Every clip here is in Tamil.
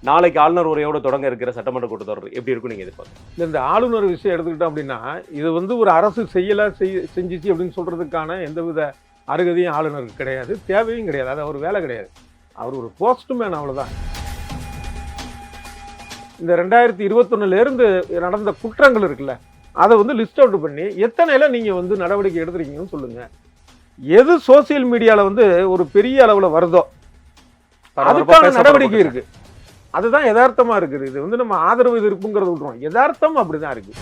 நாளைக்கு ஆளுநர் உரையோட தொடங்க இருக்கிற சட்டமன்ற கூட்டத்தொடர் எப்படி இருக்கும் நீங்க எதிர்பார்க்க? இந்த ஆளுநர் விஷயம் எடுத்துக்கிட்டோம் அப்படின்னா, இது ஒரு அரசு செஞ்சிச்சு அப்படின்னு சொல்றதுக்கான எந்தவித அருகதையும் ஆளுநருக்கு கிடையாது, தேவையும் கிடையாது. அது அவர் வேலை கிடையாது. அவர் ஒரு போஸ்ட்மேன், அவ்வளவுதான். இந்த 2021 இருந்து நடந்த குற்றங்கள் இருக்குல்ல, அதை லிஸ்ட் அவுட் பண்ணி எத்தனைல நீங்க நடவடிக்கை எடுத்துருக்கீங்கன்னு சொல்லுங்க. எது சோசியல் மீடியால ஒரு பெரிய அளவுல வருதோ அதுக்கான நடவடிக்கை இருக்கு. அதுதான் யதார்த்தமா இருக்குது. இது நம்ம ஆதரவு எதிர்ப்புங்கிறது விட்டுறோம், யதார்த்தம் அப்படிதான் இருக்கு.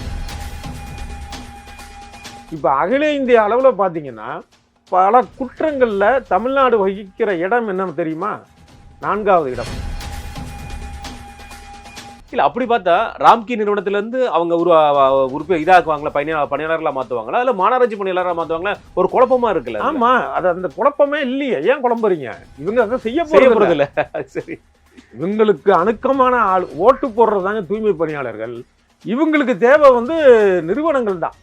இப்ப அகில இந்திய அளவுல பாத்தீங்கன்னா பல குற்றங்கள்ல தமிழ்நாடு வகிக்கிற இடம் என்னன்னு தெரியுமா? 4வது இடம். இல்ல அப்படி பார்த்தா ராம்கி நிறுவனத்துல இருந்து அவங்க உறுப்பு இதாக்குவாங்களா, பணியாளர்களா மாத்துவாங்களா, இல்ல மாநகராட்சி பணியாளர்களா மாத்துவாங்களா? ஒரு குழப்பமா இருக்குல்ல. ஆமா, அது அந்த குழப்பமே இல்லையே. ஏன் குழம்புறீங்க? இவங்க அதை செய்ய போறது இல்ல. சரி, இவங்களுக்கு அணுக்கமான ஆள் ஓட்டு போடுறதாங்க தூய்மை பணியாளர்கள். இவங்களுக்கு தேவை நிறுவனங்கள் தான்.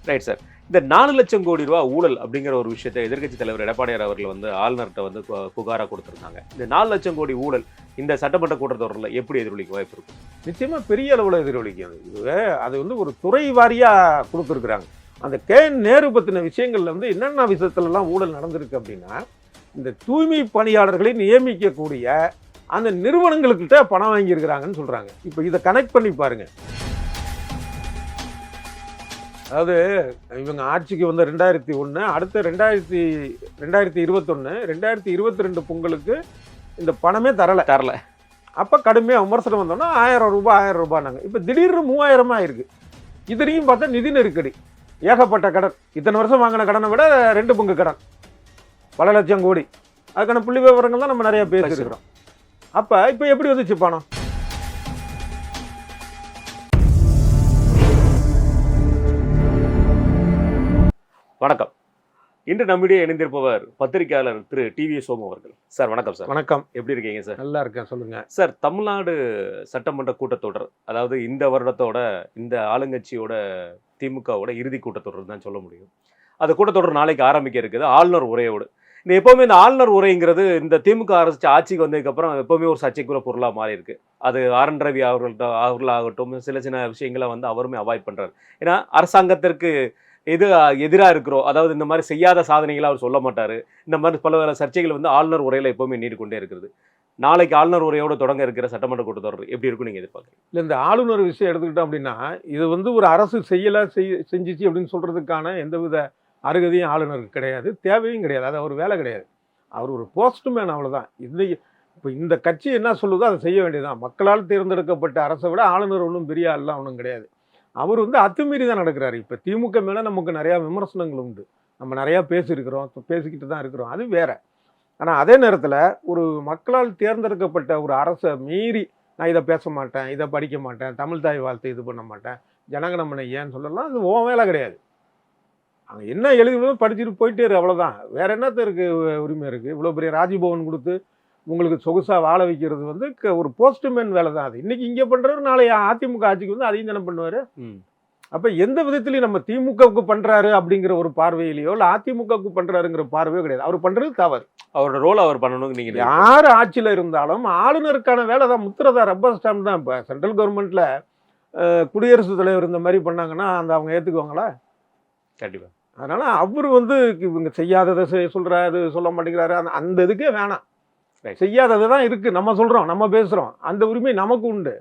Right sir. இந்த 4 லட்சம் கோடி ரூபாய் ஊழல் அப்படிங்கிற ஒரு விஷயத்தை எதிர்க்கட்சி தலைவர் எடப்பாடியார் அவர்கள் ஆளுநர்கிட்ட புகாரா கொடுத்திருந்தாங்க. இந்த 4 லட்சம் கோடி ஊழல் இந்த சட்டமன்ற கூட்டத்தொடரில் எப்படி எதிரொலிக்க வாய்ப்பு இருக்கும்? நிச்சயமா பெரிய அளவில் எதிரொலிக்கும். அது ஒரு துறை வாரியா கொடுத்துருக்குறாங்க. அந்த நேரு பத்தின விஷயங்கள்ல என்னென்ன விஷயத்துலலாம் ஊழல் நடந்திருக்கு அப்படின்னா, இந்த தூய்மை பணியாளர்களை நியமிக்கக்கூடிய அந்த நிறுவனங்கள்கிட்ட பணம் வாங்கியிருக்கிறாங்கன்னு சொல்றாங்க. இப்போ இதை கனெக்ட் பண்ணி பாருங்க. அதாவது இவங்க ஆட்சிக்கு 2001, அடுத்த 2021, 2022 பொங்கலுக்கு இந்த பணமே தரல. அப்போ கடுமையாக விமர்சனம் வந்தோம்னா 1000 ரூபாய்னாங்க. இப்போ திடீர்னு 3000 ஆயிருக்கு. இதுலையும் பார்த்தா நிதி நெருக்கடி, ஏகப்பட்ட கடன். இத்தனை வருஷம் வாங்கின கடனை விட 2 பங்கு கடன், பல லட்சம் கோடி. அதுக்கான புள்ளி விவரங்கள் தான் நம்ம நிறைய பேசியிருக்கிறோம். அப்போ இப்போ எப்படி வந்துச்சு பணம்? வணக்கம். இன்று நம்மிடையே இணைந்திருப்பவர் பத்திரிகையாளர் திரு டிவி சோமு அவர்கள். சார் வணக்கம். சார் வணக்கம். எப்படி இருக்கீங்க சார்? நல்லா இருக்கேன், சொல்லுங்க சார். தமிழ்நாடு சட்டமன்ற கூட்டத்தொடர், அதாவது இந்த வருடத்தோட இந்த ஆளுங்கட்சியோட திமுகவோட இறுதி கூட்டத்தொடர் தான் சொல்ல முடியும். அந்த கூட்டத்தொடர் நாளைக்கு ஆரம்பிக்க இருக்குது ஆளுநர் உரையோடு. இந்த எப்போவுமே இந்த ஆளுநர் உரைங்கிறது இந்த திமுக அரசு ஆட்சிக்கு வந்ததுக்கப்புறம் எப்போவுமே ஒரு சர்ச்சைக்குரிய பொருளாக மாறி இருக்கு. அது ஆர்.என். ரவி அவர்களாகட்டும் சில சின்ன விஷயங்களை அவருமே அவாய்ட் பண்ணுறாரு. ஏன்னா அரசாங்கத்திற்கு எதிராக இருக்கிறோம், அதாவது இந்த மாதிரி செய்யாத சாதனைகளை அவர் சொல்ல மாட்டார். இந்த மாதிரி பல சர்ச்சைகள் ஆளுநர் உரையில் எப்போவுமே நீடிக்கொண்டே இருக்கிறது. நாளைக்கு ஆளுநர் உரையோடு தொடங்க இருக்கிற சட்டமன்ற கூட்டத்தொடர் எப்படி இருக்கும் நீங்கள் எதிர்பார்க்குறீங்க? இல்லை, இந்த ஆளுநர் விஷயம் எடுத்துக்கிட்டோம் அப்படின்னா, இது ஒரு அரசு செஞ்சிச்சு அப்படின்னு சொல்கிறதுக்கான எந்தவித அருகதையும் ஆளுநருக்கு கிடையாது, தேவையும் கிடையாது. அது அவர் வேலை கிடையாது. அவர் ஒரு போஸ்ட்மேன், அவ்வளோதான். இப்போ இந்த கட்சி என்ன சொல்லுதோ அதை செய்ய வேண்டியதுதான். மக்களால் தேர்ந்தெடுக்கப்பட்ட அரசை விட ஆளுநர் ஒன்றும் பெரிய ஆள்லாம் ஒன்றும் கிடையாது. அவர் அத்துமீறி தான் நடக்கிறாரு. இப்போ திமுக மேலே நமக்கு நிறையா விமர்சனங்கள் உண்டு, நம்ம நிறையா பேசிக்கிட்டு தான் இருக்கிறோம், அது வேற. ஆனால் அதே நேரத்தில் ஒரு மக்களால் தேர்ந்தெடுக்கப்பட்ட ஒரு அரசை மீறி நான் இதை பேச மாட்டேன், இதை படிக்க மாட்டேன், தமிழ் தாய் வாழ்த்து இது பண்ண மாட்டேன், ஜனகணமனை ஏன்னு சொல்லலாம், அது ஓ வேலை கிடையாது. அங்கே என்ன எழுதினாலும் படிச்சுட்டு போயிட்டே இரு, அவ்வளோதான். வேற என்னத்திற்கு உரிமை இருக்குது? இவ்வளோ பெரிய ராஜ்பவன் கொடுத்து உங்களுக்கு சொகுசாக வாழ வைக்கிறது ஒரு போஸ்ட்மேன் வேலை தான். அது இன்னைக்கு இங்கே பண்ணுறாரு, நாளைய அதிமுக ஆட்சிக்கு அதையும் தானே பண்ணுவார். அப்போ எந்த விதத்துலையும் நம்ம திமுகவுக்கு பண்ணுறாரு அப்படிங்கிற ஒரு பார்வையிலையோ இல்லை அதிமுகவுக்கு பண்ணுறாருங்கிற பார்வையோ கிடையாது. அவர் பண்ணுறது தவறு. அவரோட ரோல் அவர் பண்ணணும்னு நீங்கள் யார் ஆட்சியில் இருந்தாலும் ஆளுநருக்கான வேலை தான், முத்திரதா ரப்பர் ஸ்டாம்ப் தான். இப்போ சென்ட்ரல் கவர்மெண்ட்டில் குடியரசுத் தலைவர் இந்த மாதிரி பண்ணாங்கன்னா அவங்க ஏற்றுக்குவாங்களா? கண்டிப்பாக. அதனால் அவர் இவங்க செய்யாததை சொல்கிறாரு, சொல்ல மாட்டேங்கிறாரு, அந்த இதுக்கே வேணாம். செய்யாதது தான் இருக்குது, நம்ம சொல்கிறோம், நம்ம பேசுகிறோம், அந்த உரிமை நமக்கு உண்டு.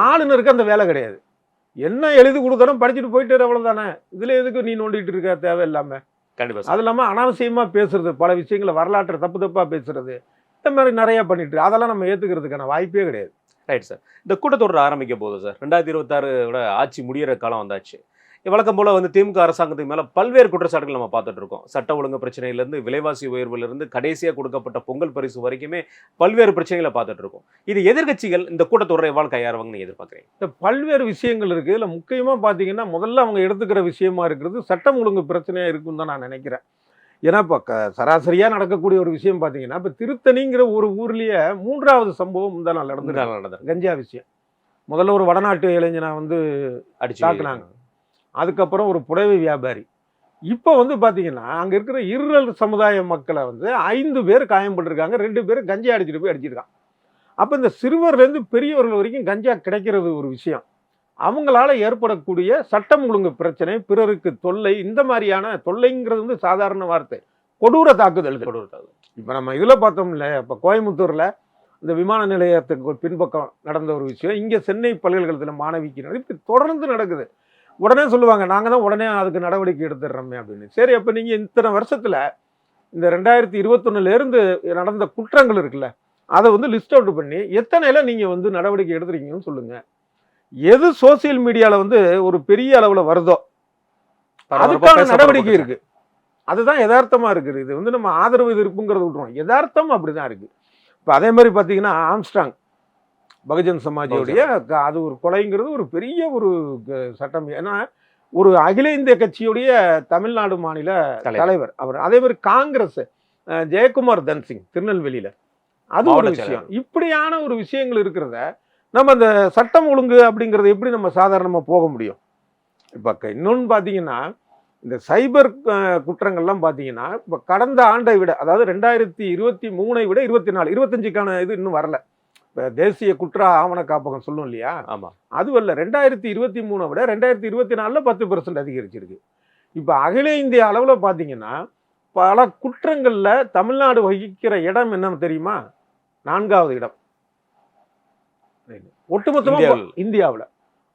ஆளுநருக்கு அந்த வேலை கிடையாது. என்ன எழுதி கொடுத்தாலும் படிச்சுட்டு போயிட்டு அவ்வளோதானே. இதில் எதுக்கு நீ நோண்டிகிட்டு இருக்க தேவையில்லாமல்? கண்டிப்பாக. அது இல்லாமல் அனாவசியமாக பேசுறது, பல விஷயங்களை வரலாற்றை தப்பாக பேசுறது, இந்த மாதிரி நிறையா பண்ணிட்டு அதெல்லாம் நம்ம ஏற்றுக்கிறதுக்கான வாய்ப்பே கிடையாது. Right sir. இந்த கூட்டத்தொடர் ஆரம்பிக்க போகுது சார். 2026 ஆட்சி முடிகிற காலம் வந்தாச்சு. வழக்கம் போல் திமுக அரசாங்கத்துக்கு மேலே பல்வேறு குற்றச்சாட்டுகள் நம்ம பார்த்துட்டு இருக்கோம். சட்ட ஒழுங்கு பிரச்சனையிலேருந்து விலைவாசி உயர்வுலேருந்து கடைசியாக கொடுக்கப்பட்ட பொங்கல் பரிசு வரைக்குமே பல்வேறு பிரச்சனைகளை பார்த்துட்டு இருக்கோம். இது எதிர்கட்சிகள் இந்த கூட்டத்தொடரை எவ்வாறு கையாளுவாங்கன்னு எதிர்பார்க்குறீங்க? இந்த பல்வேறு விஷயங்கள் இருக்குது. இதில் முக்கியமாக பார்த்தீங்கன்னா முதல்ல அவங்க எடுத்துக்கிற விஷயமா இருக்கிறது சட்டம் ஒழுங்கு பிரச்சனையாக இருக்குன்னு தான் நான் நினைக்கிறேன். ஏன்னா இப்போ சராசரியாக நடக்கக்கூடிய ஒரு விஷயம் பார்த்தீங்கன்னா, இப்போ திருத்தணிங்கிற ஒரு ஊர்லேயே 3வது சம்பவம் முந்தா நாள் நடந்தது. கஞ்சா விஷயம். முதல்ல ஒரு வடநாட்டு இளைஞனை அடிச்சு தாக்குனாங்க. அதுக்கப்புறம் ஒரு புடவை வியாபாரி, இப்போ வந்து பார்த்தீங்கன்னா அங்கே இருக்கிற இருளர் சமுதாய மக்களை வந்து 5 பேர் காயம்பட்டிருக்காங்க, 2 பேர் கஞ்சா அடிச்சுட்டு போய் அடிச்சிருக்கான். அப்போ இந்த சிறுவர்லேருந்து பெரியவர்கள் வரைக்கும் கஞ்சா கிடைக்கிறது ஒரு விஷயம். அவங்களால ஏற்படக்கூடிய சட்டம் ஒழுங்கு பிரச்சனை, பிறருக்கு தொல்லை, இந்த மாதிரியான தொல்லைங்கிறது வந்து சாதாரண வார்த்தை. கொடூர தாக்குதல்கள். இப்போ நம்ம இதில் பார்த்தோம்ல, இப்போ கோயம்புத்தூரில் இந்த விமான நிலையத்துக்கு பின்பக்கம் நடந்த ஒரு விஷயம், இங்கே சென்னை பல்கலைக்கழகத்தில் மாணவிக்கு இப்படி தொடர்ந்து நடக்குது. உடனே சொல்லுவாங்க, நாங்கள் தான் உடனே அதுக்கு நடவடிக்கை எடுத்துடுறோமே அப்படின்னு. சரி, அப்போ நீங்கள் இத்தனை வருஷத்தில் இந்த 2021 நடந்த குற்றங்கள் இருக்குல்ல, அதை வந்து லிஸ்ட் அவுட் பண்ணி எத்தனைல நீங்கள் வந்து நடவடிக்கை எடுத்துருக்கீங்கன்னு சொல்லுங்கள். எது சோசியல் மீடியாவில் வந்து ஒரு பெரிய அளவில் வருதோ அதுக்கான நடவடிக்கை இருக்கு. அதுதான் யதார்த்தமாக இருக்குது. இது வந்து நம்ம ஆதரவு எதிர்ப்புங்கிறது விட்டுருவோம், யதார்த்தம் அப்படிதான் இருக்கு. இப்போ அதே மாதிரி பார்த்தீங்கன்னா ஆம்ஸ்ட்ராங் பகுஜன் சமாஜோடைய அது ஒரு கொலைங்கிறது ஒரு பெரிய ஒரு சட்டம். ஏன்னா ஒரு அகில இந்திய கட்சியுடைய தமிழ்நாடு மாநில தலைவர் அவர். அதே மாதிரி காங்கிரஸ் ஜெயக்குமார் தன்சிங் திருநெல்வேலியில் அது ஒரு விஷயம். இப்படியான ஒரு விஷயங்கள் இருக்கிறத நம்ம அந்த சட்டம் ஒழுங்கு அப்படிங்கிறது எப்படி நம்ம சாதாரணமாக போக முடியும்? இப்போ இன்னொன்று பார்த்தீங்கன்னா இந்த சைபர் குற்றங்கள்லாம் பார்த்தீங்கன்னா இப்போ கடந்த ஆண்டை விட, அதாவது 2023 விட 24, 25க்கான இது இன்னும் வரல. இப்போ தேசிய குற்ற ஆவண காப்பகம் சொல்லும் இல்லையா, ஆமாம், அதுவல்ல 2023 விட 2024 10% அதிகரிச்சிருக்கு. இப்போ அகில இந்திய அளவில் பார்த்தீங்கன்னா பல குற்றங்களில் தமிழ்நாடு வகிக்கிற இடம் என்னன்னு தெரியுமா? 4வது இடம் ஒட்டுமொத்தமாக இந்தியாவில்.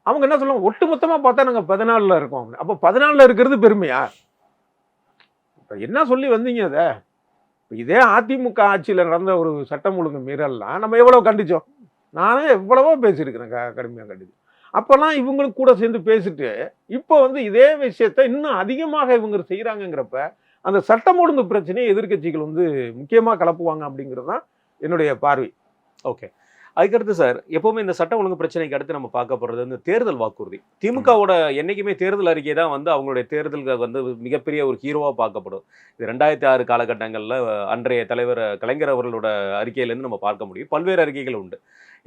அவங்க என்ன சொல்லுவாங்க, ஒட்டுமொத்தமாக பார்த்தா நாங்கள் 14ல் இருக்கோம். அப்போ 14ல் இருக்கிறது பெருமையா? இப்போ என்ன சொல்லி வந்தீங்க அதை? இப்போ இதே அதிமுக ஆட்சியில் நடந்த ஒரு சட்டம் ஒழுங்கு மீறல்லாம் நம்ம எவ்வளோ கண்டிச்சோம். நானே எவ்வளவோ பேசியிருக்கிறேன், கடுமையாக கண்டிச்சு. அப்போல்லாம் இவங்களுக்கு கூட சேர்ந்து பேசிட்டு இப்போ வந்து இதே விஷயத்த இன்னும் அதிகமாக இவங்க செய்கிறாங்கங்கிறப்ப அந்த சட்டம் ஒழுங்கு பிரச்சனையை எதிர்க்கட்சிகள் வந்து முக்கியமாக கலப்புவாங்க அப்படிங்கிறது தான் என்னுடைய பார்வை. ஓகே, அதுக்கடுத்து சார், எப்பவுமே இந்த சட்ட ஒழுங்கு பிரச்சனைக்கு அடுத்து நம்ம பார்க்க போறது வந்து தேர்தல் வாக்குறுதி. திமுகவோட என்னைக்குமே தேர்தல் அறிக்கை தான் வந்து அவங்களுடைய தேர்தலுக்கு வந்து மிகப்பெரிய ஒரு ஹீரோவா பார்க்கப்படும். இது 2006 காலகட்டங்களில் அன்றைய தலைவர் கலைஞர் அவர்களோட அறிக்கையிலேருந்து நம்ம பார்க்க முடியும். பல்வேறு அறிக்கைகள் உண்டு.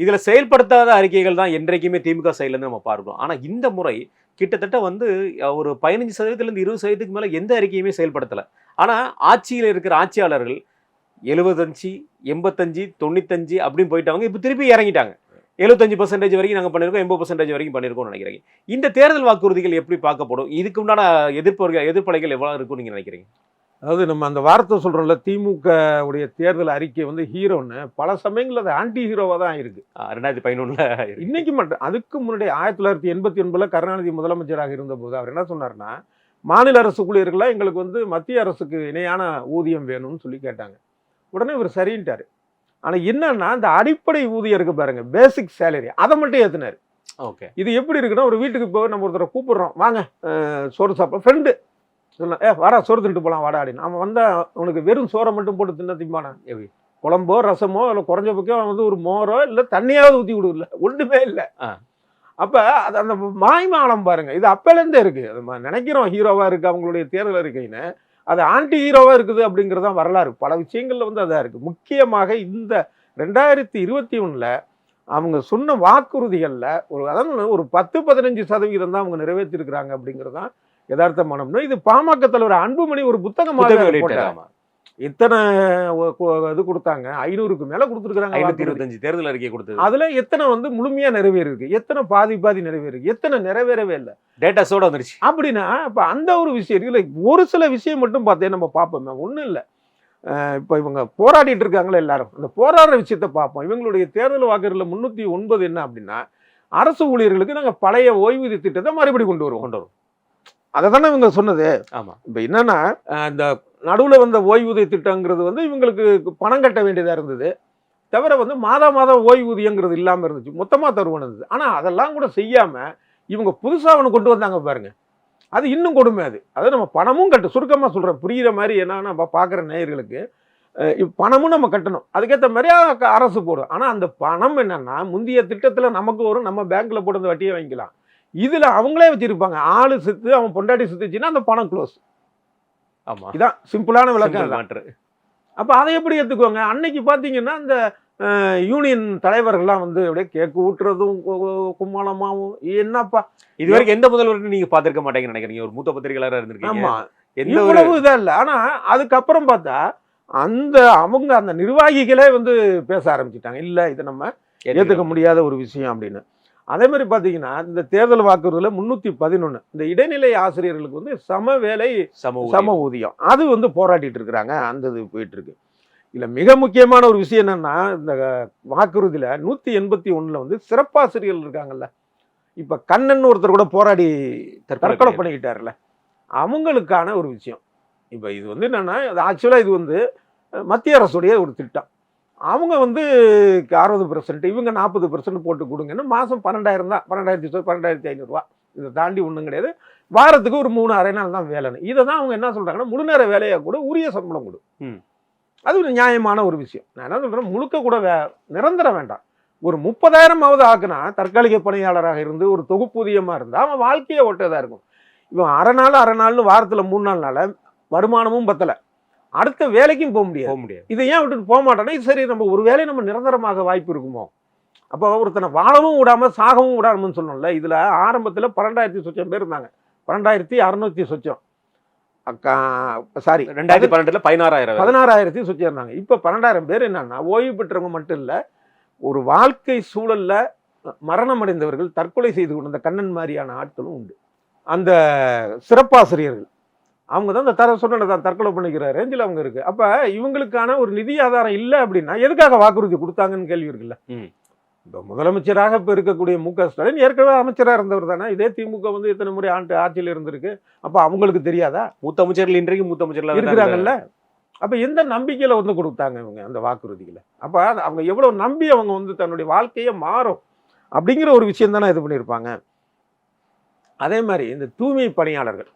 இதுல செயல்படுத்தாத அறிக்கைகள் தான் என்றைக்குமே திமுக சைட்லேருந்து நம்ம பார்க்கணும். ஆனா இந்த முறை கிட்டத்தட்ட வந்து ஒரு 15%-இருந்து 20% மேல எந்த அறிக்கையுமே செயல்படுத்தலை. ஆனா ஆட்சியில் இருக்கிற ஆட்சியாளர்கள் 75, 85, 95 அப்படின்னு போயிட்டவங்க இப்போ திருப்பி இறங்கிட்டாங்க. 75% வரைக்கும் நாங்கள் பண்ணியிருக்கோம், 80% வரைக்கும் பண்ணியிருக்கோம்னு நினைக்கிறீங்க. இந்த தேர்தல் வாக்குறுதிகள் எப்படி பார்க்கப்படும்? இதுக்கு உண்டான எதிர்ப்பலைகள் எவ்வளோ இருக்கும்னு நீங்கள் நினைக்கிறீங்க? அதாவது நம்ம அந்த வார்த்தை சொல்கிறோம்ல, திமுக உடைய தேர்தல் அறிக்கை வந்து ஹீரோன்னு பல சமயங்களில் அது ஆன்டி ஹீரோவாக தான் இருக்குது. 2011 இன்னைக்கு மட்டும், அதுக்கு முன்னாடி 1989 கருணாநிதி முதலமைச்சராக இருந்தபோது அவர் என்ன சொன்னார்னா, மாநில அரசு ஊழியர்களாக எங்களுக்கு வந்து மத்திய அரசுக்கு இணையான ஊதியம் வேணும்னு சொல்லி கேட்டாங்க. உடனே இவர் சரின்ட்டாரு. ஆனால் என்னன்னா இந்த அடிப்படை ஊதியம் இருக்கு பாருங்க, பேசிக் சேலரி, அதை மட்டும் ஏற்றினார். ஓகே, இது எப்படி இருக்குன்னா, ஒரு வீட்டுக்கு போய் நம்ம ஒருத்தரை கூப்பிடுறோம், வாங்க சோறு சாப்பிட, ஃப்ரெண்டு சொன்ன வாடா சோறு தின்ட்டு போகலாம் வாடா அப்படின்னு. அவன் வந்தால் உனக்கு வெறும் சோறை மட்டும் போட்டு தின்ன திம்பானா? குழம்போ ரசமோ இல்லை குறைஞ்ச பக்கம் வந்து ஒரு மோரோ இல்லை தண்ணியாவது ஊற்றி விடுல, ஒன்றுமே இல்லை. அப்போ அது அந்த மாய்மாலம் பாருங்க, இது அப்போலேருந்தே இருக்குது. அது நினைக்கிறோம் ஹீரோவாக இருக்குது அவங்களுடைய தேர்தல் அறிக்கைன்னு, அது ஆன்டி ஹீரோவாக இருக்குது அப்படிங்கிறதான் வரலாறு. பல விஷயங்களில் வந்து அதாக இருக்குது. முக்கியமாக இந்த 2021 அவங்க சொன்ன வாக்குறுதிகளில் அதாவது ஒரு 10-15% தான் அவங்க நிறைவேற்றிருக்கிறாங்க அப்படிங்கிறது தான் யதார்த்தமானோம்னா. இது பாமக தலைவர் அன்புமணி ஒரு புத்தகமாக போட்டாங்க. எத்தனை இது கொடுத்தாங்க? 500க்கு மேல கொடுத்துருக்காங்க. 525 தேர்தல் அறிக்கை கொடுத்தது. அதுல எத்தனை வந்து முழுமையா நிறைவேறிருக்கு, எத்தனை பாதி நிறைவேறிருக்கு, எத்தனை நிறைவேறவே இல்லை, டேட்டாஸோட வந்துருச்சு. அப்படின்னா இப்போ அந்த ஒரு விஷயம் இல்லை. ஒரு சில விஷயம் மட்டும் பார்த்தே நம்ம பார்ப்போம். ஒன்றும் இல்லை, இப்போ இவங்க போராடிட்டு இருக்காங்களே எல்லாரும், அந்த போராடுற விஷயத்த பார்ப்போம். இவங்களுடைய தேர்தல் வாக்குறுதியில் 309 என்ன அப்படின்னா, அரசு ஊழியர்களுக்கு நாங்கள் பழைய ஓய்வூதிய திட்டத்தை மறுபடியும் கொண்டு வருவோம். அதை தானே இவங்க சொன்னது. ஆமாம். இப்போ என்னன்னா, இந்த நடுவில் வந்த ஓய்வூதிய திட்டங்கிறது வந்து இவங்களுக்கு பணம் கட்ட வேண்டியதாக இருந்தது, தவிர வந்து மாதம் ஓய்வூதியங்கிறது இல்லாமல் இருந்துச்சு, மொத்தமாக தருவானது இருந்தது. ஆனால் அதெல்லாம் கூட செய்யாமல் இவங்க புதுசாக ஒன்று கொண்டு வந்தாங்க பாருங்க, அது இன்னும் கொடுமை. அது நம்ம பணமும் கட்டு, சுருக்கமாக சொல்கிறேன் புரிகிற மாதிரி, என்னன்னா நம்ம பார்க்குற நேயர்களுக்கு பணமும் நம்ம கட்டணும், அதுக்கேற்ற மாதிரி அரசு போடும். ஆனால் அந்த பணம் என்னன்னா, முந்தைய திட்டத்தில் நமக்கு வரும், நம்ம பேங்க்கில் போட்டு அந்த வட்டியை வாங்கிக்கலாம். இதில் அவங்களே வச்சிருப்பாங்க, ஆளு செத்து அவன் பொண்டாட்டி செத்துச்சுன்னா அந்த பணம் க்ளோஸ். ஆமாம், இதான் சிம்பிளான விளக்கம். அப்போ அதை எப்படி எடுத்துக்குவாங்க? அன்னைக்கு பார்த்தீங்கன்னா இந்த யூனியன் தலைவர்கள்லாம் வந்து அப்படியே கேக்கு ஊட்டுறதும் கும்மாளமாகவும், என்னப்பா இது வரைக்கும் எந்த முதல்வருக்கு நீங்கள் பார்த்துருக்க மாட்டேங்கன்னு நினைக்கிறீங்க. ஒரு மூத்த பத்திரிகையாளராக இருந்திருக்கீங்க. ஆமாம், எந்த ஒரு இவ்வளவு இதா இல்லை. ஆனா அதுக்கப்புறம் பார்த்தா அவங்க அந்த நிர்வாகிகளே வந்து பேச ஆரம்பிச்சிட்டாங்க, இல்ல இதை நம்ம ஏத்துக்க முடியாத ஒரு விஷயம் அப்படின்னு. அதே மாதிரி பாத்தீங்கன்னா இந்த தேர்தல் வாக்குறுதியில 311 இந்த இடைநிலை ஆசிரியர்களுக்கு வந்து சம வேலை சம ஊதியம் அது வந்து போராடிட்டு இருக்கிறாங்க. அந்த இது போயிட்டு இருக்கு. இல்ல மிக முக்கியமான ஒரு விஷயம் என்னன்னா, இந்த வாக்குறுதியில 181ல வந்து சிறப்பாசிரியர்கள் இருக்காங்கல்ல, இப்ப கண்ணன் ஒருத்தர் கூட போராடி தற்கொலை பண்ணிக்கிட்டாருல, அவங்களுக்கான ஒரு விஷயம். இப்ப இது வந்து என்னன்னா, ஆக்சுவலா இது வந்து மத்திய அரசுடைய ஒரு திட்டம். அவங்க வந்து 60%, இவங்க 40% போட்டு கொடுங்கன்னு மாதம் 12,000 தான், 12,500 ரூபா. இதை தாண்டி ஒன்றும் கிடையாது. வாரத்துக்கு ஒரு 3 அரை நாள் தான் வேலைன்னு. இதை தான் அவங்க என்ன சொல்றாங்கன்னா, முழு நேர வேலையை கூட உரிய சம்பளம் கொடு. அது ஒரு நியாயமான ஒரு விஷயம். நான் என்ன சொல்றேன், முழுக்க கூட நிரந்தரம் வேண்டாம். ஒரு 30,000ஆவது ஆக்குனா தற்காலிக பணியாளராக இருந்து ஒரு தொகுப்பூதியமாக இருந்தால் அவன் வாழ்க்கையை ஒட்டதாக இருக்கும். இவன் அரை நாள்னு வாரத்தில் 3 நாள்னால வருமானமும் பத்தலை, அடுத்த வேலைக்கும் போக முடியாது. இதை ஏன் விட்டுட்டு போக மாட்டோன்னா, சரி நம்ம ஒரு வேலை நம்ம நிரந்தரமாக வாய்ப்பு இருக்குமோ, அப்போ ஒருத்தனை வாழவும் விடாம சாகவும் விடாமன்னு சொல்லணும்ல. இதுல ஆரம்பத்தில் 12,000 சொச்சம் பேர் இருந்தாங்க, 12,600 சொச்சம். சாரி 2012 16,000 சொச்சம் இருந்தாங்க. இப்போ 12,000 பேர். என்னன்னா ஓய்வு பெற்றவங்க மட்டும் இல்லை, ஒரு வாழ்க்கை சூழல்ல மரணம் அடைந்தவர்கள், தற்கொலை செய்து கொண்ட அந்த கண்ணன் மாதிரியான ஆட்களும் உண்டு. அந்த சிறப்பாசிரியர்கள் அவங்க தான் இந்த சொன்னதான் தற்கொலை பண்ணிக்கிற ரேஞ்சில் அவங்க இருக்கு. அப்ப இவங்களுக்கான ஒரு நிதி ஆதாரம் இல்லை அப்படின்னா எதுக்காக வாக்குறுதி கொடுத்தாங்கன்னு கேள்வி இருக்குல்ல. இப்போ முதலமைச்சராக இப்போ இருக்கக்கூடிய மு.க. ஸ்டாலின் ஏற்கனவே அமைச்சராக இருந்தவர் தானே. இதே திமுக வந்து எத்தனை முறை ஆட்சியில் இருந்திருக்கு. அப்போ அவங்களுக்கு தெரியாதா? மூத்த அமைச்சர்கள் இன்றைக்கு மூத்த அமைச்சர்கள் இருக்கிறாங்கல்ல. அப்போ எந்த நம்பிக்கையில் வந்து கொடுத்தாங்க இவங்க அந்த வாக்குறுதிகளை? அப்போ அவங்க எவ்வளோ நம்பி அவங்க வந்து தன்னுடைய வாழ்க்கையை மாறும் அப்படிங்கிற ஒரு விஷயம் தானே இது பண்ணியிருப்பாங்க. அதே மாதிரி இந்த தூய்மை பணியாளர்கள்,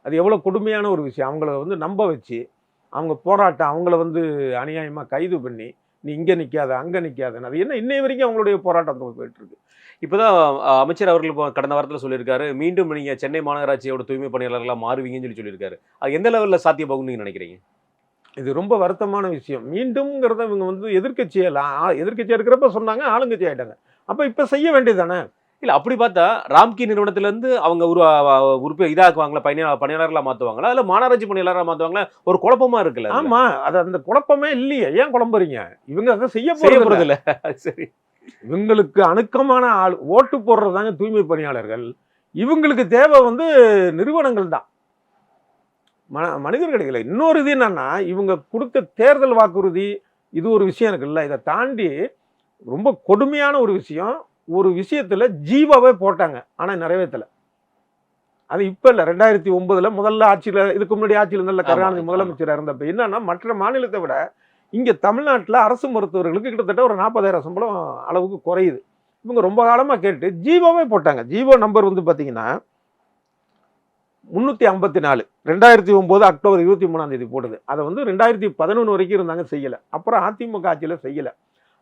அது எவ்வளோ கொடுமையான ஒரு விஷயம். அவங்கள வந்து நம்ப வச்சு அவங்க போராட்டம், அவங்கள வந்து அநியாயமாக கைது பண்ணி நீ இங்கே நிற்காத அங்கே நிற்காதன்னு, அது என்ன இன்னை வரைக்கும் அவங்களுடைய போராட்டம் போயிட்டு இருக்கு. இப்போதான் அமைச்சர் அவர்கள் கடந்த வாரத்தில் சொல்லியிருக்காரு, மீண்டும் நீங்கள் சென்னை மாநகராட்சியோட தூய்மை பணியாளர்களாக மாறுவீங்கன்னு சொல்லியிருக்காரு. அது எந்த லெவலில் சாத்தியமாகும்னு நீங்கள் நினைக்கிறீங்க? இது ரொம்ப வருத்தமான விஷயம். மீண்டும்ங்கிறத இவங்க வந்து எதிர்கட்சியாக இருக்கிறப்ப சொன்னாங்க, ஆளுங்கட்சி ஆகிட்டாங்க. அப்போ இப்போ செய்ய வேண்டியது தானே? இல்லை, அப்படி பார்த்தா ராம்கி நிறுவனத்திலேருந்து அவங்க இதாக்குவாங்களா, பணியாளர்களாக மாற்றுவாங்களா, இல்லை மாநகராட்சி பணியாளராக மாற்றுவாங்களா? ஒரு குழப்பமா இருக்குல்ல. ஆமாம், அது அந்த குழப்பமே இல்லையே. ஏன் குழம்புறீங்க? இவங்க அதை செய்ய போகிறது இல்லை. சரி, இவங்களுக்கு அணுக்கமான ஆள் ஓட்டு போடுறதாங்க தூய்மை பணியாளர்கள். இவங்களுக்கு தேவை வந்து நிறுவனங்கள் தான், மனிதர்கள் கிடைக்கல. இன்னொரு இது என்னன்னா, இவங்க கொடுத்த தேர்தல் வாக்குறுதி இது ஒரு விஷயம் இருக்குல்ல. இதை தாண்டி ரொம்ப கொடுமையான ஒரு விஷயம், ஒரு விஷயத்துல ஜீவாவே போட்டாங்க, ஆனா நிறைவேற்றல. அது இப்ப இல்ல, 2009 முதல்ல ஆட்சியில, இதுக்கு முன்னாடி ஆட்சியில் இருந்த கருணாநிதி முதலமைச்சராக இருந்தப்ப என்னன்னா, மற்ற மாநிலத்தை விட இங்க தமிழ்நாட்டில் அரசு மருத்துவர்களுக்கு கிட்டத்தட்ட ஒரு 40,000 சம்பளம் அளவுக்கு குறையுது. இவங்க ரொம்ப காலமா கேட்டு ஜீவோவே போட்டாங்க. ஜீவோ நம்பர் வந்து பாத்தீங்கன்னா 354, 2009 அக்டோபர் 23 போடுது. அதை வந்து 2011 வரைக்கும் இருந்தாங்க, செய்யல. அப்புறம் அதிமுக ஆட்சியில செய்யல.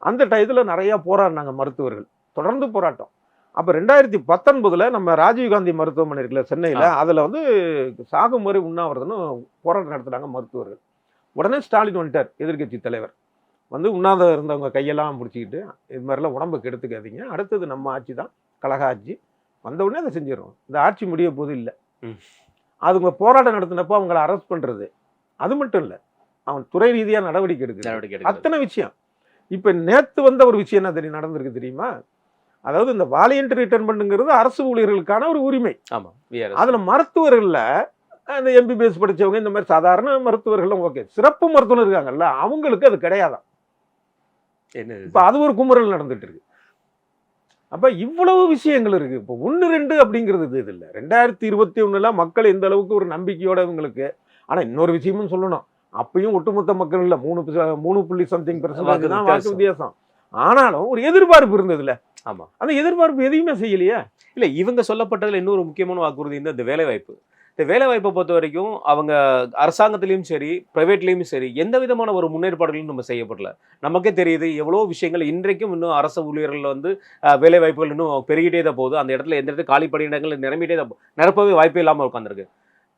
அந்த டயத்துல நிறைய போராடினாங்க மருத்துவர்கள், தொடர்ந்து போராட்டம். அப்போ 2019 நம்ம ராஜீவ்காந்தி மருத்துவமனை இருக்குல்ல சென்னையில், அதில் வந்து சாகும் வரை உண்ணாவிரதம்னு போராட்டம் நடத்துனாங்க மருத்துவர்கள். உடனே ஸ்டாலின் வந்துட்டார், எதிர்கட்சி தலைவர் வந்து, உண்ணாத இருந்தவங்க கையெல்லாம் பிடிச்சிக்கிட்டு இது மாதிரிலாம் உடம்புக்கு எடுத்துக்காதீங்க, அடுத்தது நம்ம ஆட்சி தான், கழக ஆட்சி வந்த உடனே அதை செஞ்சிடறோம், இந்த ஆட்சி முடிய போது இல்லை. அதுங்க போராட்டம் நடத்தினப்போ அவங்கள அரெஸ்ட் பண்ணுறது, அது மட்டும் இல்லை, அவன் துறை ரீதியாக நடவடிக்கை எடுக்கிறது, அத்தனை விஷயம். இப்போ நேற்று வந்த ஒரு விஷயம் என்ன தெரியும் நடந்திருக்கு தெரியுமா? அதாவது இந்த வாலியன்ட் ரிட்டர்ன் பண்ணுங்கிறது அரசு ஊழியர்களுக்கான ஒரு உரிமை. ஆமாம், அதில் மருத்துவர்களில் இந்த எம்பிபிஎஸ் படித்தவங்க, இந்த மாதிரி சாதாரண மருத்துவர்கள்லாம் ஓகே, சிறப்பு மருத்துவர் இருக்காங்கல்ல, அவங்களுக்கு அது கிடையாதான். இப்போ அது ஒரு குமுறல் நடந்துட்டு இருக்கு. அப்போ இவ்வளவு விஷயங்கள் இருக்கு. இப்போ 1-2 அப்படிங்கிறது இது இல்லை. 2021 மக்கள் எந்த அளவுக்கு ஒரு நம்பிக்கையோட இவங்களுக்கு. ஆனால் இன்னொரு விஷயமும் சொல்லணும், அப்பயும் ஒட்டுமொத்த மக்கள் இல்லை, 3.something% தான் வாக்கு வித்தியாசம். ஆனாலும் ஒரு எதிர்பார்ப்பு இருந்ததுல. ஆமா, அந்த எதிர்பார்ப்பு எதையுமே செய்யலையா? இல்லை, இவங்க சொல்லப்பட்டதுல இன்னொரு முக்கியமான வாக்குறுதி இந்த வேலைவாய்ப்பு. இந்த வேலைவாய்ப்பை பொறுத்த வரைக்கும் அவங்க அரசாங்கத்திலையும் சரி பிரைவேட்லேயும் சரி எந்த விதமான ஒரு முன்னேற்பாடுகளும் நம்ம செய்யப்படல. நமக்கே தெரியுது எவ்வளோ விஷயங்கள் இன்றைக்கும் இன்னும் அரசு ஊழியர்கள் வந்து வேலைவாய்ப்புகள் இன்னும் பெருகிட்டே தான் போகுது. அந்த இடத்துல எந்த இடத்துல காலி பணியிடங்கள் நிரம்பிட்டே தான், நிரப்பவே வாய்ப்பே இல்லாமல் உட்காந்துருக்கு.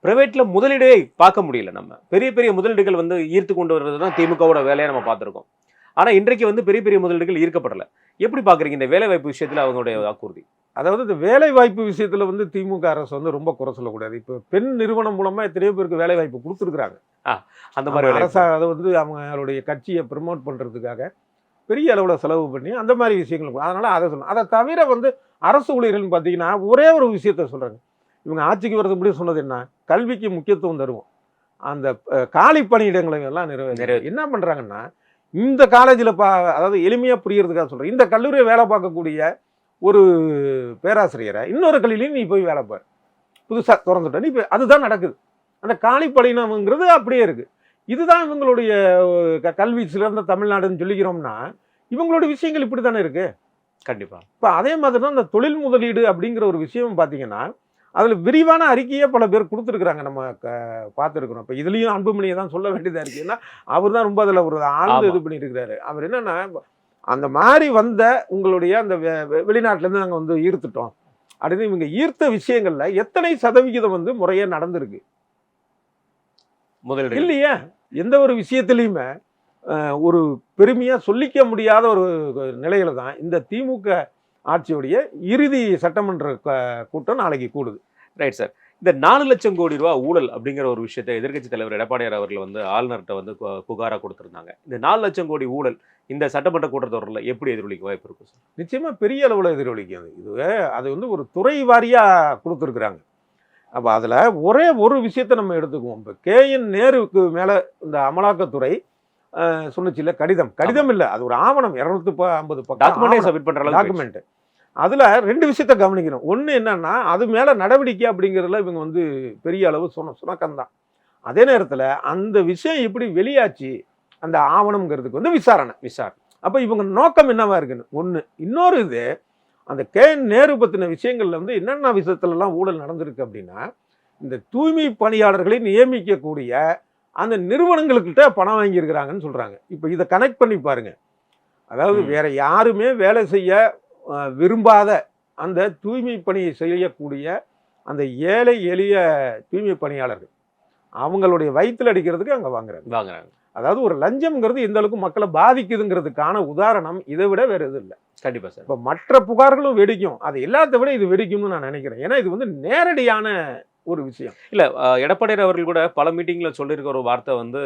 பிரைவேட்டில் முதலீடே பார்க்க முடியல. நம்ம பெரிய பெரிய முதலீடுகள் வந்து ஈர்த்து கொண்டு வர்றது தான் திமுகவோட வேலையை நம்ம பார்த்துருக்கோம். ஆனா இன்றைக்கு வந்து பெரிய பெரிய முதலீடுகள் ஈர்க்கப்படல. எப்படி பாக்குறீங்க இந்த வேலை வாய்ப்பு விஷயத்துல அவங்களுடைய வாக்குறுதி? அதாவது இந்த வேலை வாய்ப்பு விஷயத்துல வந்து திமுக அரசு வந்து ரொம்ப குறை சொல்லக்கூடாது. இப்போ பெண் நிறுவனம் மூலமா எத்தனையோ பேருக்கு வேலை வாய்ப்பு கொடுத்துருக்காங்க. அந்த மாதிரி வேலை அரசா அதை வந்து அவங்களுடைய கட்சியை ப்ரமோட் பண்றதுக்காக பெரிய அளவில் செலவு பண்ணி அந்த மாதிரி விஷயங்கள் அதனால அதை சொல்லணும். அதை தவிர வந்து அரசு ஊழியர்கள்னு பார்த்தீங்கன்னா ஒரே ஒரு விஷயத்த சொல்றாங்க. இவங்க ஆட்சிக்கு வரது முன்னாடி சொன்னது என்ன, கல்விக்கு முக்கியத்துவம் தருவோம், அந்த காலி பணியிடங்களை எல்லாம் நிறைவேற்ற என்ன பண்றாங்கன்னா இந்த காலேஜில் அதாவது எளிமையாக புரியறதுக்காக சொல்கிறேன், இந்த கல்லூரியை வேலை பார்க்கக்கூடிய ஒரு பேராசிரியரை இன்னொரு கல்வியிலையும் நீ போய் வேலை பாரு, புதுசாக திறந்துட்ட நீ இப்போ அதுதான் நடக்குது. அந்த காலி பணியிடம்ங்கிறது அப்படியே இருக்குது. இதுதான் இவங்களுடைய கல்வி சிறந்த தமிழ்நாடுன்னு சொல்லிக்கிறோம்னா இவங்களுடைய விஷயங்கள் இப்படி தானே இருக்குது. கண்டிப்பாக இப்போ அதே மாதிரி தான் இந்த தொழில் முதலீடு அப்படிங்கிற ஒரு விஷயம் பார்த்தீங்கன்னா அதில் விரிவான அறிக்கையே பல பேர் கொடுத்துருக்குறாங்க, நம்ம பார்த்துருக்குறோம். இப்போ இதுலேயும் அன்புமணியை தான் சொல்ல வேண்டியதாக இருக்குது. ஏன்னா அவர் தான் ரொம்ப அதில் ஒரு ஆழ்ந்து இது பண்ணியிருக்கிறாரு. அவர் என்னென்னா அந்த மாதிரி வந்த உங்களுடைய அந்த வெளிநாட்டிலேருந்து நாங்கள் வந்து ஈர்த்துட்டோம் அப்படின்னு இவங்க ஈர்த்த விஷயங்களில் எத்தனை சதவிகிதம் வந்து முறையாக நடந்திருக்கு முதலீடு இல்லையா? எந்த ஒரு விஷயத்துலையுமே ஒரு பெருமையாக சொல்லிக்க முடியாத ஒரு நிலையில தான் இந்த திமுக ஆட்சியுடைய இறுதி சட்டமன்ற கூட்டம் நாளைக்கு கூடுது. Right sir. இந்த 4 லட்சம் கோடி ரூபா ஊழல் அப்படிங்கிற ஒரு விஷயத்தை எதிர்க்கட்சி தலைவர் எடப்பாடியார் அவர்கள் வந்து ஆளுநர்கிட்ட வந்து புகாராக கொடுத்துருந்தாங்க. இந்த 4 லட்சம் கோடி ஊழல் இந்த சட்டமன்ற கூட்டத்தொடரில் எப்படி எதிரொலிக்க வாய்ப்பு இருக்கும் சார்? நிச்சயமா பெரிய அளவில் எதிரொலிக்கும். அது வந்து ஒரு துறை வாரியாக கொடுத்துருக்குறாங்க. அப்போ அதில் ஒரே ஒரு விஷயத்தை நம்ம எடுத்துக்குவோம். இப்போ KN நேருவுக்கு மேலே இந்த அமலாக்கத்துறை சொன்னிச்சில்ல, கடிதம் இல்லை, அது ஒரு ஆவணம் 250 பக்கம் டாக்குமெண்ட். அதில் 2 விஷயத்த கவனிக்கணும். ஒன்று என்னன்னா அது மேலே நடவடிக்கை அப்படிங்கிறதுல இவங்க வந்து பெரிய அளவு சுணக்கம்தான். அதே நேரத்தில் அந்த விஷயம் எப்படி வெளியாச்சு அந்த ஆவணம்ங்கிறதுக்கு வந்து விசாரணை. அப்போ இவங்க நோக்கம் என்னவா இருக்குன்னு ஒன்று. இன்னொரு இது அந்த KN நேரு பற்றின விஷயங்கள்ல வந்து என்னென்ன விஷயத்துலலாம் ஊழல் நடந்திருக்கு அப்படின்னா இந்த தூய்மை பணியாளர்களை நியமிக்கக்கூடிய அந்த நிறுவனங்கள்கிட்ட பணம் வாங்கியிருக்கிறாங்கன்னு சொல்கிறாங்க. இப்போ இதை கனெக்ட் பண்ணி பாருங்க. அதாவது வேற யாருமே வேலை செய்ய விரும்பாத அந்த தூய்மை பணியை செய்யக்கூடிய அந்த ஏழை எளிய தூய்மை பணியாளர்கள் அவங்களுடைய வயிற்றில் அடிக்கிறதுக்கு அங்கே வாங்குறாங்க. அதாவது ஒரு லஞ்சம்ங்கிறது எந்த அளவுக்கு மக்களை பாதிக்குதுங்கிறதுக்கான உதாரணம் இதை விட வேறு எதுவும் இல்லை. கண்டிப்பாக சார். இப்போ மற்ற புகார்களும் வெடிக்கும், அது எல்லாத்த விட இது வெடிக்கும்னு நான் நினைக்கிறேன். ஏன்னா இது வந்து நேரடியான ஒரு விஷயம் இல்லை. எடப்பாடியார் அவர்கள் கூட பல மீட்டிங்கில் சொல்லியிருக்க ஒரு வார்த்தை வந்து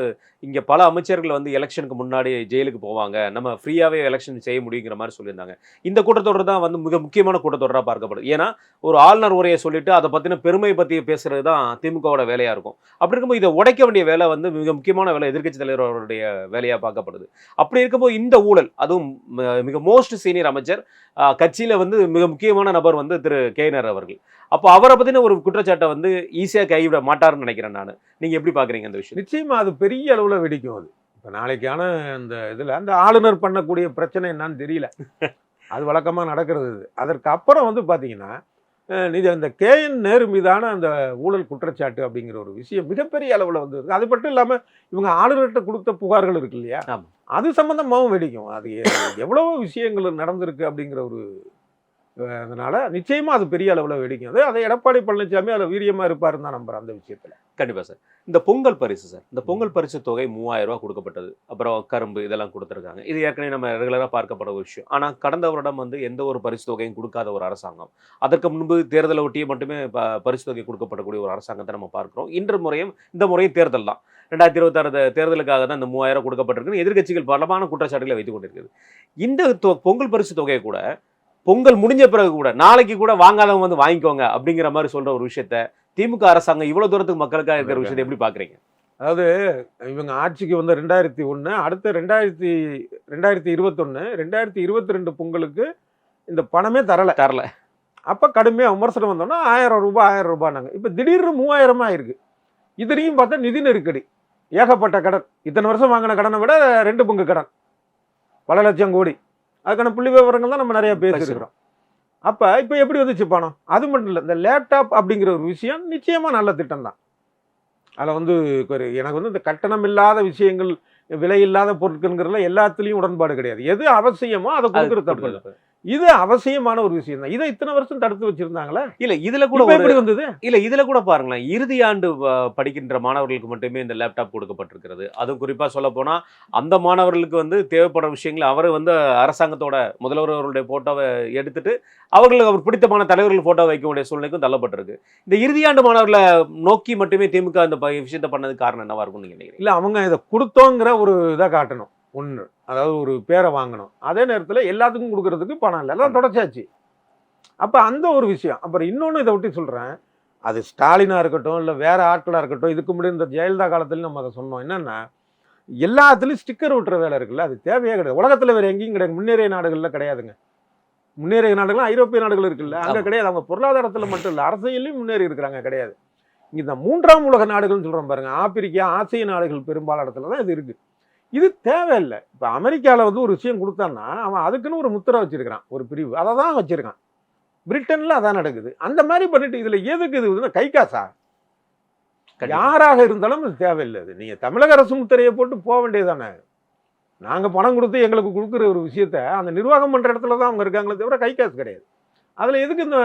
இங்கே பல அமைச்சர்கள் வந்து எலெக்ஷனுக்கு முன்னாடி ஜெயிலுக்கு போவாங்க, நம்ம ஃப்ரீயாகவே எலெக்ஷன் செய்ய முடியுங்கிற மாதிரி சொல்லியிருந்தாங்க. இந்த கூட்டத்தொடர் தான் வந்து மிக முக்கியமான கூட்டத்தொடராக பார்க்கப்படுது. ஏன்னா ஒரு ஆளுநர் உரையை சொல்லிட்டு அதை பற்றின பெருமை பற்றி பேசுறது தான் திமுகவோட வேலையாக இருக்கும். அப்படி இருக்கும்போது இதை உடைக்க வேண்டிய வேலை வந்து மிக முக்கியமான வேலை எதிர்க்கட்சி தலைவர் அவருடைய வேலையாக பார்க்கப்படுது. அப்படி இருக்கும்போது இந்த ஊழல் அதுவும் மிக மோஸ்ட் சீனியர் அமைச்சர் கட்சியில் வந்து மிக முக்கியமான நபர் வந்து திரு KN அவர்கள். அப்போ அவரை பற்றின ஒரு குற்றச்சாட்டை வந்து ஈஸியாக கைவிட மாட்டாருன்னு நினைக்கிறேன் நான். நீங்கள் எப்படி பார்க்குறீங்க அந்த விஷயம்? நிச்சயமா அது பெரிய அளவில் வெடிக்கும். அது இப்போ நாளைக்கான அந்த இதில் அந்த ஆளுநர் பண்ணக்கூடிய பிரச்சனை என்னன்னு தெரியல, அது வழக்கமாக நடக்கிறது. அதற்கு அப்புறம் வந்து பார்த்தீங்கன்னா இந்த KN நேரு மீதான அந்த ஊழல் குற்றச்சாட்டு அப்படிங்கிற ஒரு விஷயம் மிகப்பெரிய அளவில் வந்து அது மட்டும் இல்லாமல் இவங்க ஆளுநர்கிட்ட கொடுத்த புகார்கள் இருக்கு இல்லையா, அது சம்பந்தமாகவும் வெடிக்கும். அது எவ்வளவோ விஷயங்கள் நடந்திருக்கு அப்படிங்கிற ஒரு அதனால நிச்சயமா அது பெரிய அளவில் வெடிக்கும். அதை எடப்பாடி பழனிசாமி அதில் வீரியமாக இருப்பாருன்னு தான் நம்புறேன் அந்த விஷயத்தில். கண்டிப்பாக சார். இந்த பொங்கல் பரிசு சார், இந்த பொங்கல் பரிசு தொகை 3000 ரூபா கொடுக்கப்பட்டது. அப்புறம் கரும்பு இதெல்லாம் கொடுத்துருக்காங்க. இது ஏற்கனவே நம்ம ரெகுலராக பார்க்கப்பட்ட ஒரு விஷயம். ஆனால் கடந்த வருடம் வந்து எந்த ஒரு பரிசு தொகையும் கொடுக்காத ஒரு அரசாங்கம், அதற்கு முன்பு தேர்தலை ஒட்டியே மட்டுமே பரிசு தொகை கொடுக்கப்படக்கூடிய ஒரு அரசாங்கத்தை நம்ம பார்க்குறோம். இந்த முறையும் தேர்தல் தான். 2026 தேர்தலுக்காக தான் இந்த 3000 கொடுக்கப்பட்டிருக்கு. எதிர்க்கட்சிகள் பலமான குற்றச்சாட்டுகளை வைத்துக் கொண்டிருக்கிறது. இந்த பொங்கல் பரிசு தொகையை கூட பொங்கல் முடிஞ்ச பிறகு கூட நாளைக்கு கூட வாங்காதவங்க வந்து வாங்கிக்கோங்க அப்படிங்கிற மாதிரி சொல்ற ஒரு விஷயத்த திமுக அரசாங்கம் இவ்வளவு தூரத்துக்கு மக்களுக்காக இருக்கிற விஷயத்தை எப்படி பாக்குறீங்க? அதாவது இவங்க ஆட்சிக்கு வந்து 2001, அடுத்த 2021, 2022 பொங்கலுக்கு இந்த பணமே தரல. அப்ப கடுமையா விமர்சனம் வந்தோம்னா 1000 ரூபாய். இப்ப திடீர்னு 3000 ஆயிருக்கு. இதுலையும் பார்த்தா நிதி நெருக்கடி, ஏகப்பட்ட கடன், இத்தனை வருஷம் வாங்கின கடனை விட 2 பங்கு கடன், பல லட்சம் கோடி. அதுக்கான புள்ளி விவரங்கள் தான் நம்ம நிறைய பேசியிருக்கிறோம். அப்போ இப்போ எப்படி வந்துச்சு பணம்? அது மட்டும் இல்லை, இந்த லேப்டாப் அப்படிங்கிற ஒரு விஷயம் நிச்சயமாக நல்ல திட்டம் தான். அதில் வந்து எனக்கு வந்து இந்த கட்டணம் இல்லாத விஷயங்கள், விலை இல்லாத பொருட்கள்ங்கிறதுல எல்லாத்துலேயும் உடன்பாடு கிடையாது. எது அவசியமோ அதை கொடுக்குறது தப்பு. இது அவசியமான ஒரு விஷயம் தான். இதை இத்தனை வருஷம் தடுத்து வச்சிருந்தாங்களா? இல்ல இதுல கூட இப்ப எப்படி வந்தது? இல்ல இதுல கூட பாருங்களேன், இறுதி ஆண்டு படிக்கின்ற மாணவர்களுக்கு மட்டுமே இந்த லேப்டாப் கொடுக்கப்பட்டிருக்கிறது. அதுவும் குறிப்பா சொல்ல போனா அந்த மாணவர்களுக்கு வந்து தேவைப்படுற விஷயங்களை அவர் வந்து அரசாங்கத்தோட முதல்வர் அவருடைய போட்டோவை எடுத்துட்டு அவர்களுக்கு அவர் பிடித்தமான தலைவர்கள் போட்டோ வைக்க வேண்டிய சூழ்நிலைக்கும் தள்ளப்பட்டிருக்கு. இந்த இறுதியாண்டு மாணவர்களை நோக்கி மட்டுமே திமுக இந்த விஷயத்தை பண்ணதுக்கு காரணம் என்னவா இருக்கும் நீங்க நினைக்கிறீங்க? இல்ல அவங்க இதை கொடுத்தோங்கிற ஒரு இதை காட்டணும் ஒன்று, அதாவது ஒரு பேரை வாங்கணும். அதே நேரத்தில் எல்லாத்துக்கும் கொடுக்கறதுக்கு பணம் இல்லை, எல்லாம் தொடச்சாச்சு. அப்போ அந்த ஒரு விஷயம். அப்புறம் இன்னொன்று இதை ஒட்டி சொல்கிறேன், அது ஸ்டாலினாக இருக்கட்டும் இல்லை வேற ஆட்களாக இருக்கட்டும், இதுக்கு முன்னாடி இந்த ஜெயலலிதா காலத்துலையும் நம்ம அதை சொன்னோம். என்னென்னா எல்லாத்துலேயும் ஸ்டிக்கர் விட்டுற வேலை இருக்குல்ல, அது தேவையே கிடையாது. உலகத்தில் வேறு எங்கேயும் கிடையாது, முன்னேறிய நாடுகளில் கிடையாதுங்க. முன்னேறிய நாடுகள்லாம் ஐரோப்பிய நாடுகள் இருக்குல்ல, அங்கே கிடையாது. அவங்க பொருளாதாரத்தில் மட்டும் இல்லை, அரசியலையும் முன்னேறி இருக்கிறாங்க, கிடையாது. இங்கே இந்த மூன்றாம் உலக நாடுகள்னு சொல்கிறோம் பாருங்க, ஆப்பிரிக்கா ஆசிய நாடுகள் பெரும்பாலான இடத்துல தான் இது இருக்குது. இது தேவையில்லை. இப்போ அமெரிக்காவில் வந்து ஒரு விஷயம் கொடுத்தான்னா அவன் அதுக்குன்னு ஒரு முத்திரை வச்சிருக்கிறான், ஒரு பிரிவு, அதை தான் வச்சிருக்கான். பிரிட்டனில் அதான் நடக்குது. அந்த மாதிரி பண்ணிட்டு இதில் எதுக்கு இது கை காசா? யாராக இருந்தாலும் இது தேவையில்லை. இது நீங்கள் தமிழக அரசு முத்திரையை போட்டு போக வேண்டியதானே. நாங்கள் பணம் கொடுத்து எங்களுக்கு கொடுக்குற ஒரு விஷயத்த அந்த நிர்வாகம் பண்ணுற இடத்துல தான் அவங்க இருக்காங்களே தவிர கை காசு கிடையாது. அதில் எதுக்கு இந்த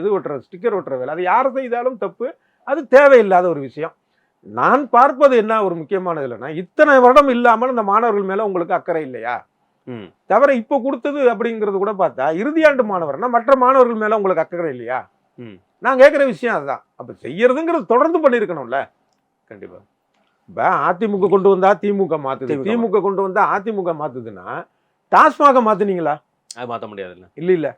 இது ஒட்டுற ஸ்டிக்கர் ஒட்டுற வேலை? அது யார் செய்தாலும் தப்பு, அது தேவையில்லாத ஒரு விஷயம். நான் பார்ப்பது என்ன ஒரு முக்கியமானது இல்லைன்னா, இத்தனை வருடம் இல்லாமல் இந்த மாணவர்கள் மேலே உங்களுக்கு அக்கறை இல்லையா? தவிர இப்போ கொடுத்தது அப்படிங்கிறது கூட பார்த்தா இறுதியாண்டு மாணவர்னா மற்ற மாணவர்கள் மேலே உங்களுக்கு அக்கறை இல்லையா? நான் கேட்குற விஷயம் அதுதான். அப்போ செய்யறதுங்கிறது தொடர்ந்து பண்ணியிருக்கணும்ல. கண்டிப்பாக. இப்போ அதிமுக கொண்டு வந்தா திமுக மாற்றுது, திமுக கொண்டு வந்தா அதிமுக மாற்றுதுன்னா டாஸ்மாக மாற்றினீங்களா? அது மாற்ற முடியாதுல்ல. இல்லை இல்லை.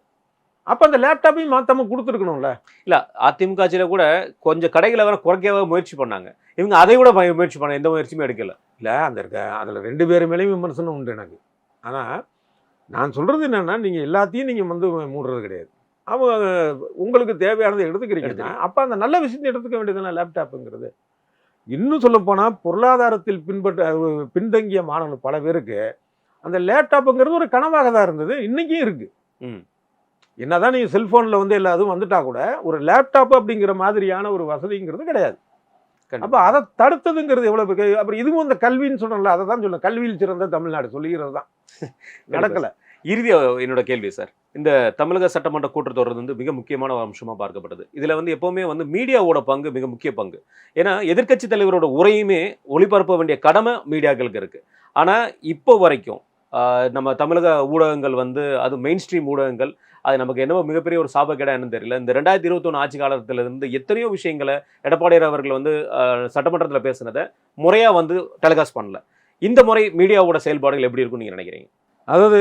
அப்போ அந்த லேப்டாப்பையும் மாற்றாம கொடுத்துருக்கணும்ல. இல்லை அதிமுக ஆட்சியில் கூட கொஞ்சம் கடைகளை வேற குறைக்கவே முயற்சி பண்ணாங்க. இவங்க அதை விட முயற்சி பண்ண எந்த முயற்சியுமே எடுக்கல. இல்லை அந்த அதில் 2 பேர் மேலேயும் விமர்சனம் உண்டு எனக்கு. ஆனால் நான் சொல்கிறது என்னென்னா, நீங்கள் எல்லாத்தையும் நீங்கள் வந்து மூடுறது கிடையாது. அவங்க உங்களுக்கு தேவையானதை எடுத்துக்கிறீங்க. அப்போ அந்த நல்ல விஷயத்தை எடுத்துக்க வேண்டியதுதானே லேப்டாப்புங்கிறது. இன்னும் சொல்லப்போனால் பொருளாதாரத்தில் பின்தங்கிய மாணவர்கள் பல பேருக்கு அந்த லேப்டாப்புங்கிறது ஒரு கனவாக தான் இருந்தது, இன்றைக்கும் இருக்குது. என்னதான் நீங்கள் செல்ஃபோனில் வந்து எல்லாதும் வந்துட்டா கூட ஒரு லேப்டாப் அப்படிங்கிற மாதிரியான ஒரு வசதிங்கிறது கிடையாது. அப்போ அதை தடுத்ததுங்கிறது எவ்வளோ பேர். அப்புறம் இதுவும் இந்த கல்வின்னு சொன்னல, அதை தான் சொல்லுங்கள், கல்வியில் சிறந்த தமிழ்நாடு சொல்லுகிறது தான் நடக்கலை. இறுதியாக என்னோட கேள்வி சார், இந்த தமிழக சட்டமன்ற கூட்டத்தொடர் வந்து மிக முக்கியமான அம்சமாக பார்க்கப்பட்டது. இதில் வந்து எப்போவுமே வந்து மீடியாவோட பங்கு மிக முக்கிய பங்கு. ஏன்னா எதிர்க்கட்சி தலைவரோட உரையுமே ஒளிபரப்ப வேண்டிய கடமை மீடியாக்களுக்கு இருக்குது. ஆனால் இப்போ வரைக்கும் நம்ம தமிழக ஊடகங்கள் வந்து அது மெயின் ஸ்ட்ரீம் ஊடகங்கள் அது நமக்கு என்னவோ மிகப்பெரிய ஒரு சாபக்கேடா என்னன்னு தெரியல. இந்த 2021 ஆட்சி காலத்திலிருந்து எத்தனையோ விஷயங்களை எடப்பாடியார் அவர்கள் வந்து சட்டமன்றத்தில் பேசுனதை முறையாக வந்து டெலிகாஸ்ட் பண்ணல. இந்த முறை மீடியாவோட செயல்பாடுகள் எப்படி இருக்கும்னு நீங்கள் நினைக்கிறீங்க? அதாவது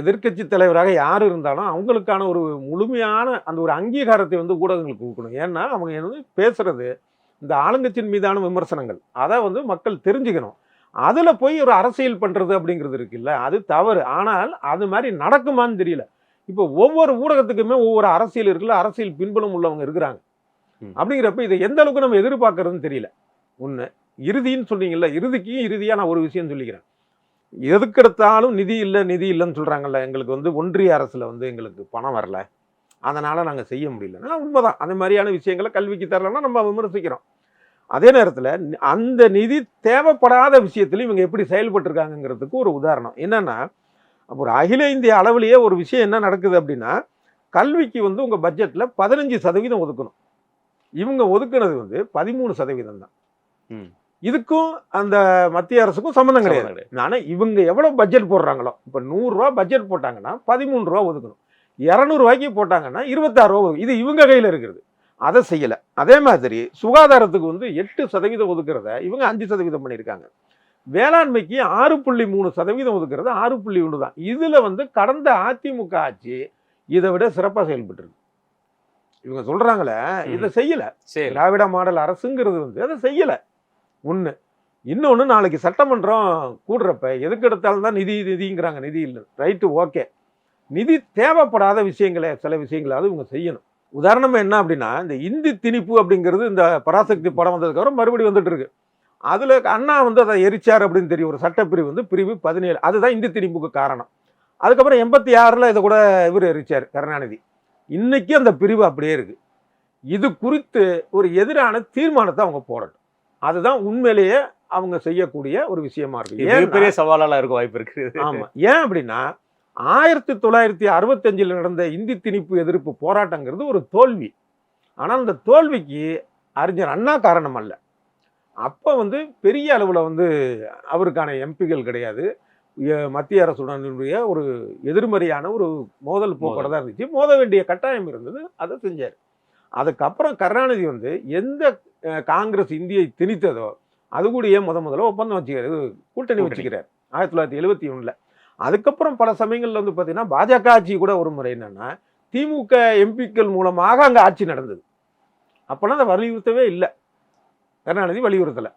எதிர்க்கட்சி தலைவராக யார் இருந்தாலும் அவங்களுக்கான ஒரு முழுமையான அந்த ஒரு அங்கீகாரத்தை வந்து ஊடகங்களுக்கு கொடுக்கணும். ஏன்னா அவங்க வந்து பேசுறது இந்த ஆளுங்கட்சியின் மீதான விமர்சனங்கள், அதை வந்து மக்கள் தெரிஞ்சுக்கணும். அதில் போய் ஒரு அரசியல் பண்ணுறது அப்படிங்கிறது இருக்குல்ல, அது தவறு. ஆனால் அது மாதிரி நடக்குமான்னு தெரியல. இப்போ ஒவ்வொரு ஊடகத்துக்குமே ஒவ்வொரு அரசியல் இருக்குல்ல, அரசியல் பின்புலம் உள்ளவங்க இருக்கிறாங்க. அப்படிங்கிறப்ப இதை எந்த அளவுக்கு நம்ம எதிர்பார்க்கறதுன்னு தெரியல. ஒன்று இறுதின்னு சொன்னீங்கல்ல, இறுதிக்கும் இறுதியாக நான் ஒரு விஷயம் சொல்லிக்கிறேன். எதுக்கெடுத்தாலும் நிதி இல்லை நிதி இல்லைன்னு சொல்கிறாங்கல்ல. எங்களுக்கு வந்து ஒன்றிய அரசில் வந்து எங்களுக்கு பணம் வரல, அதனால் நாங்கள் செய்ய முடியலன்னா உண்மைதான். அந்த மாதிரியான விஷயங்களை கல்விக்கு தரலன்னா நம்ம விமர்சிக்கிறோம். அதே நேரத்தில் அந்த நிதி தேவைப்படாத விஷயத்துலையும் இவங்க எப்படி செயல்பட்டுருக்காங்கிறதுக்கு ஒரு உதாரணம் என்னென்னா, அப்போ ஒரு அகில இந்திய அளவிலேயே ஒரு விஷயம் என்ன நடக்குது அப்படின்னா, கல்விக்கு வந்து உங்கள் பட்ஜெட்டில் 15% ஒதுக்கணும். இவங்க ஒதுக்குனது வந்து 13% தான். இதுக்கும் அந்த மத்திய அரசுக்கும் சம்மந்தம் கிடையாது. ஆனால் இவங்க எவ்வளோ பட்ஜெட் போடுறாங்களோ, இப்போ 100 ரூபா பட்ஜெட் போட்டாங்கன்னா 13 ரூபா ஒதுக்கணும். 200 ரூபாய்க்கு போட்டாங்கன்னா 26 ரூபா. இது இவங்க கையில் இருக்கிறது, அதை செய்யலை. அதே மாதிரி சுகாதாரத்துக்கு வந்து 8% ஒதுக்குறத இவங்க 5% பண்ணியிருக்காங்க. வேளாண்மைக்கு 6.3% ஒதுக்குறது 6.1 தான். இதில் வந்து கடந்த அதிமுக ஆட்சி இதை விட சிறப்பாக செயல்பட்டுருக்கு. இவங்க சொல்கிறாங்களே, இதை செய்யலை. திராவிட மாடல் அரசுங்கிறது வந்து அதை செய்யலை. ஒன்று. இன்னொன்று, நாளைக்கு சட்டமன்றம் கூடுறப்ப எதுக்கு எடுத்தாலும் தான் நிதிங்கிறாங்க. நிதி இல்லை, ரைட்டு, ஓகே. நிதி தேவைப்படாத விஷயங்களை சில விஷயங்களாவது இவங்க செய்யணும். உதாரணமாக என்ன அப்படின்னா, இந்த இந்தி திணிப்பு அப்படிங்கிறது இந்த பராசக்தி படம் வந்ததுக்கப்புறம் மறுபடியும் வந்துட்டு இருக்கு. அதில் அண்ணா வந்து அதை எரிச்சார் அப்படின்னு தெரியும். ஒரு சட்டப்பிரிவு வந்து பிரிவு 17, அதுதான் இந்தி திணிப்புக்கு காரணம். அதுக்கப்புறம் 86 இதை கூட இவர் எரிச்சார், கருணாநிதி. இன்னைக்கு அந்த பிரிவு அப்படியே இருக்கு. இது குறித்து ஒரு எதிரான தீர்மானத்தை அவங்க போடட்டும். அதுதான் உண்மையிலேயே அவங்க செய்யக்கூடிய ஒரு விஷயமா இருக்கு. பெரிய சவாலாக இருக்க வாய்ப்பு இருக்கு. ஆமாம். ஏன் அப்படின்னா, 1965 நடந்த இந்தி திணிப்பு எதிர்ப்பு போராட்டங்கிறது ஒரு தோல்வி. ஆனால் அந்த தோல்விக்கு அறிஞர் அண்ணா காரணம் அல்ல. அப்போ வந்து பெரிய அளவில் வந்து அவருக்கான எம்பிகள் கிடையாது. மத்திய அரசுடனுடைய ஒரு எதிர்மறையான ஒரு மோதல் போக்கோட தான் இருந்துச்சு. மோத வேண்டிய கட்டாயம் இருந்தது, அதை செஞ்சார். அதுக்கப்புறம் கருணாநிதி வந்து எந்த காங்கிரஸ் இந்தியை திணித்ததோ அது கூடயே முதல்ல ஒப்பந்தம் வச்சுக்கிறாரு, கூட்டணி வச்சுக்கிறார் 1971. அதுக்கப்புறம் பல சமயங்கள்ல வந்து பார்த்தீங்கன்னா பாஜக ஆட்சி கூட ஒரு முறை என்னன்னா திமுக எம்பிக்கள் மூலமாக அங்கே ஆட்சி நடந்தது. அப்போலாம் அதை வலியுறுத்தவே இல்லை, கருணாநிதி வலியுறுத்தலை.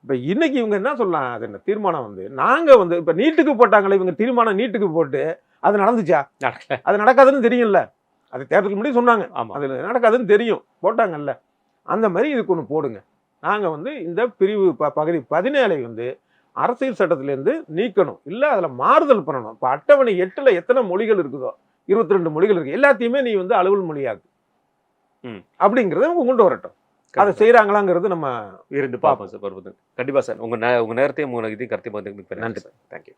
இப்போ இன்னைக்கு இவங்க என்ன சொல்லலாம், அது என்ன தீர்மானம் வந்து நாங்கள் வந்து இப்போ நீட்டுக்கு போட்டாங்களே இவங்க தீர்மானம், நீட்டுக்கு போட்டு அது நடந்துச்சா? அது நடக்காதுன்னு தெரியும்ல, அது தேர்தலுக்கு முன்னாடி சொன்னாங்க, அது நடக்காதுன்னு தெரியும், போட்டாங்கல்ல. அந்த மாதிரி இதுக்கு ஒன்று போடுங்க. நாங்கள் வந்து இந்த பிரிவு பகுதி 17 வந்து அரசியல் சட்டத்திலேருந்து நீக்கணும், இல்லை அதில் மாறுதல் பண்ணணும். இப்போ அட்டவணை 8ல் எத்தனை மொழிகள் இருக்குதோ 22 மொழிகள் இருக்குது, எல்லாத்தையுமே நீ வந்து அலுவல் மொழியாக்கு அப்படிங்கிறத அவங்க கொண்டு வரட்டும். அதை செய்கிறாங்களாங்கிறது நம்ம இருந்து பார்ப்போம் சார். கண்டிப்பாக சார். உங்கள் நேரத்தையும் உங்கள் இதையும் கருத்தை பார்த்து நன்றி சார். தேங்க்யூ.